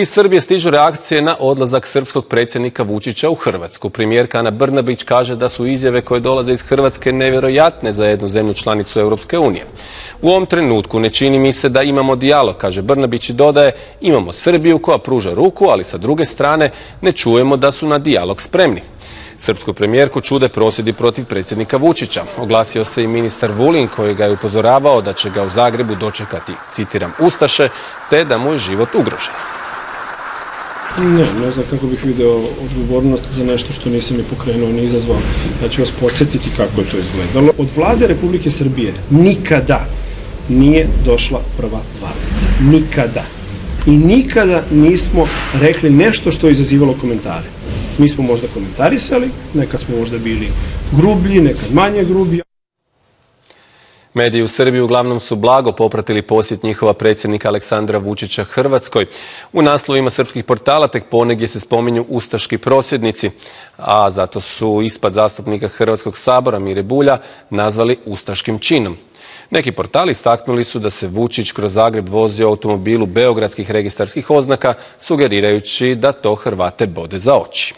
Iz Srbije stižu reakcije na odlazak srpskog predsjednika Vučića u Hrvatsku. Premijerka Ana Brnabić kaže da su izjave koje dolaze iz Hrvatske nevjerojatne za jednu zemlju članicu Europske unije. U ovom trenutku ne čini mi se da imamo dijalog, kaže Brnabić i dodaje, imamo Srbiju koja pruža ruku, ali sa druge strane ne čujemo da su na dijalog spremni. Srpsku premijerku čude prosvjedi protiv predsjednika Vučića. Oglasio se i ministar Vulin koji ga je upozoravao da će ga u Zagrebu dočekati, citiram, ustaše, te da mu je život ugrožen. Ne znam kako bih video odgovornost za nešto što nisam ni pokrenuo ni izazvao. Ja ću vas podsjetiti kako je to izgledalo. Od vlade Republike Srbije nikada nije došla prva varnica. Nikada. I nikada nismo rekli nešto što je izazivalo komentare. Mi smo možda komentarisali, nekad smo možda bili grublji, nekad manje grublji. Mediji u Srbiji uglavnom su blago popratili posjet njihova predsjednika Aleksandra Vučića Hrvatskoj. U naslovima srpskih portala tek ponegdje se spominju ustaški prosvjednici, a zato su ispad zastupnika Hrvatskog sabora Mire Bulja nazvali ustaškim činom. Neki portali istaknuli su da se Vučić kroz Zagreb vozio u automobilu beogradskih registarskih oznaka, sugerirajući da to Hrvate bode za oči.